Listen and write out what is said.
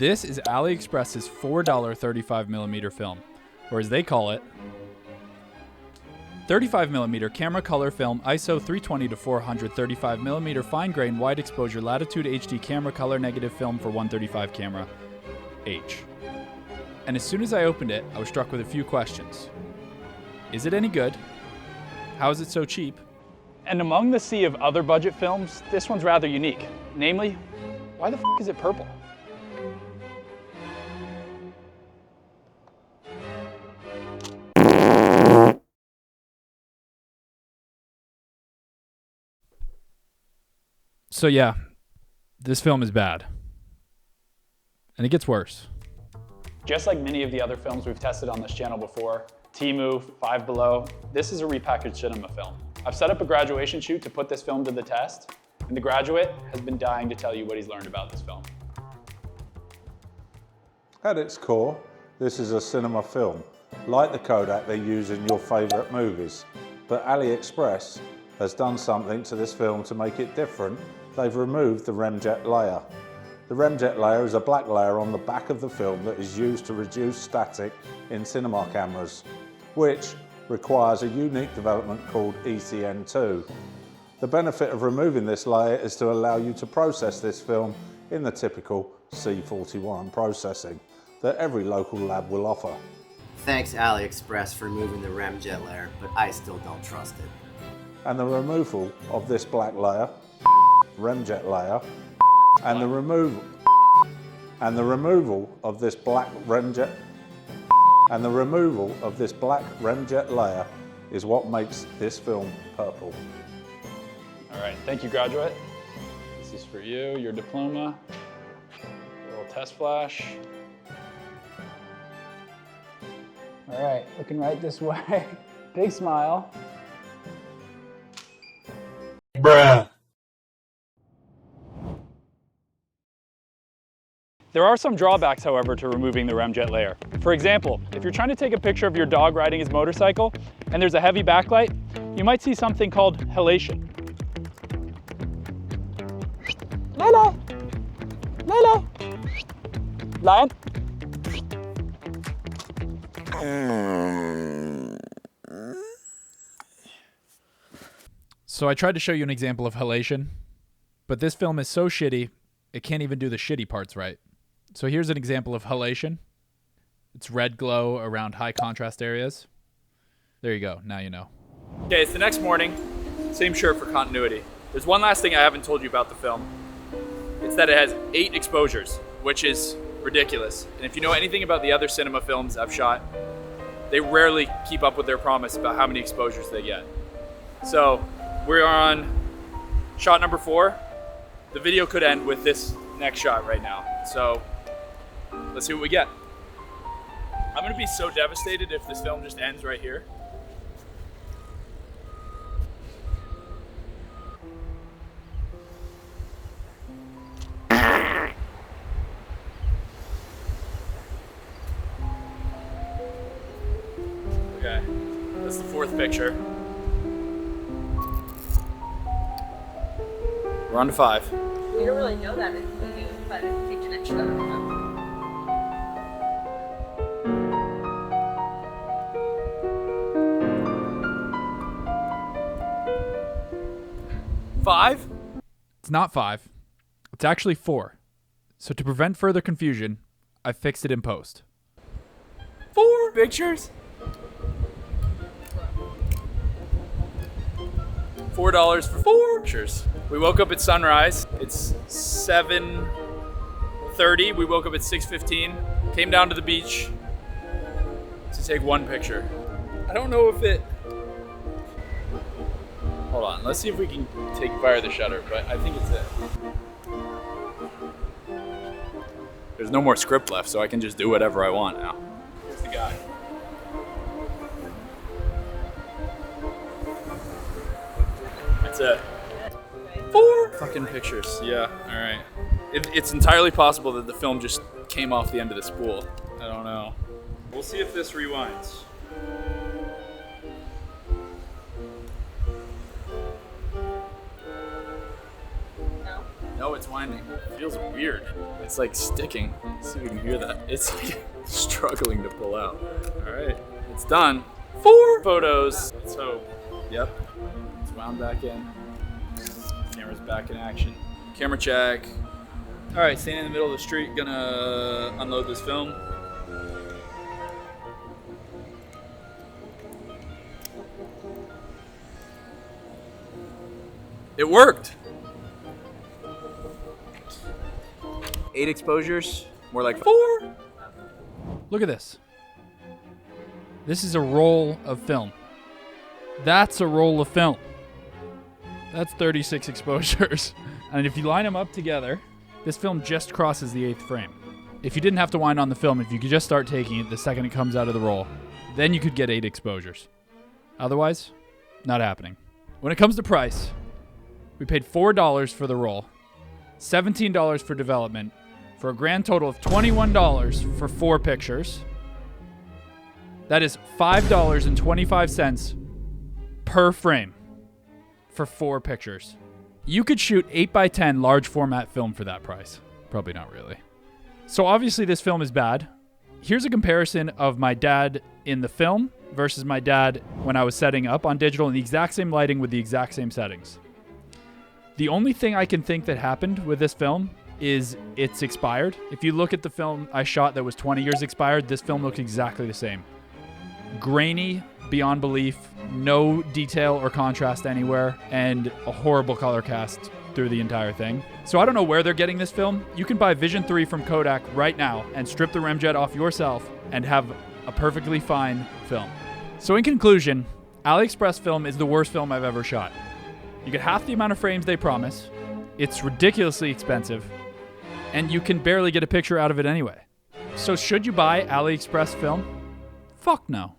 This is AliExpress's $4 35mm film, or as they call it, 35mm camera color film ISO 320 to 400 35mm fine grain wide exposure latitude HD camera color negative film for 135 camera H. And as soon as I opened it, I was struck with a few questions. Is it any good? How is it so cheap? And among the sea of other budget films, this one's rather unique. Namely, why the f*** is it purple? So yeah, this film is bad. And it gets worse. Just like many of the other films we've tested on this channel before, Temu, Five Below, this is a repackaged cinema film. I've set up a graduation shoot to put this film to the test, and the graduate has been dying to tell you what he's learned about this film. At its core, this is a cinema film, like the Kodak they use in your favourite movies. But AliExpress has done something to this film to make it different. They've removed the remjet layer. The remjet layer is a black layer on the back of the film that is used to reduce static in cinema cameras, which requires a unique development called ECN2. The benefit of removing this layer is to allow you to process this film in the typical C41 processing that every local lab will offer. Thanks AliExpress for removing the remjet layer, but I still don't trust it. And the removal of this black layer, remjet layer, and the removal of this black remjet layer is what makes this film purple. All right, thank you, graduate. This is for you, your diploma, a little test flash. All right, looking right this way. Big smile. Bruh. There are some drawbacks, however, to removing the remjet layer. For example, if you're trying to take a picture of your dog riding his motorcycle and there's a heavy backlight, you might see something called halation. Lolo! Lolo! Lion? So I tried to show you an example of halation, but this film is so shitty, it can't even do the shitty parts right. So here's an example of halation. It's red glow around high contrast areas. There you go, now you know. Okay, it's the next morning. Same shirt for continuity. There's one last thing I haven't told you about the film. It's that it has 8 exposures, which is ridiculous. And if you know anything about the other cinema films I've shot, they rarely keep up with their promise about how many exposures they get. So we're on shot number 4. The video could end with this next shot right now. So let's see what we get. I'm gonna be so devastated if this film just ends right here. Okay, that's the 4th picture. We're on to 5. We don't really know that in the movie, but it's the connection of it. 5? It's not 5. It's actually 4. So to prevent further confusion, I fixed it in post. 4 pictures? $4 for 4 pictures. We woke up at sunrise. It's 7:30. We woke up at 6:15. Came down to the beach to take 1 picture. I don't know if it... Hold on, let's see if we can fire the shutter, but I think it's it. There's no more script left, so I can just do whatever I want now. Here's the guy. That's it. 4 fucking pictures. Yeah, alright. It's entirely possible that the film just came off the end of the spool. I don't know. We'll see if this rewinds. No, it's winding. It feels weird. It's like sticking. Let's see if we can hear that. It's like struggling to pull out. All right, it's done. 4 photos. Let's hope. Yep, it's wound back in. Camera's back in action. Camera check. All right, standing in the middle of the street, gonna unload this film. It worked. 8 exposures, more like 4. Look at this. This is a roll of film. That's a roll of film. That's 36 exposures. And if you line them up together, this film just crosses the 8th frame. If you didn't have to wind on the film, if you could just start taking it the second it comes out of the roll, then you could get 8 exposures. Otherwise, not happening. When it comes to price, we paid $4 for the roll, $17 for development, for a grand total of $21 for 4 pictures. That is $5.25 per frame for 4 pictures. You could shoot 8x10 large format film for that price. Probably not really. So obviously this film is bad. Here's a comparison of my dad in the film versus my dad when I was setting up on digital in the exact same lighting with the exact same settings. The only thing I can think that happened with this film is it's expired. If you look at the film I shot that was 20 years expired, this film looks exactly the same. Grainy beyond belief, no detail or contrast anywhere, and a horrible color cast through the entire thing. So I don't know where they're getting this film. You can buy Vision 3 from Kodak right now and strip the remjet off yourself and have a perfectly fine film. So in conclusion, AliExpress film is the worst film I've ever shot. You get half the amount of frames they promise, it's ridiculously expensive, and you can barely get a picture out of it anyway. So should you buy AliExpress film? Fuck no.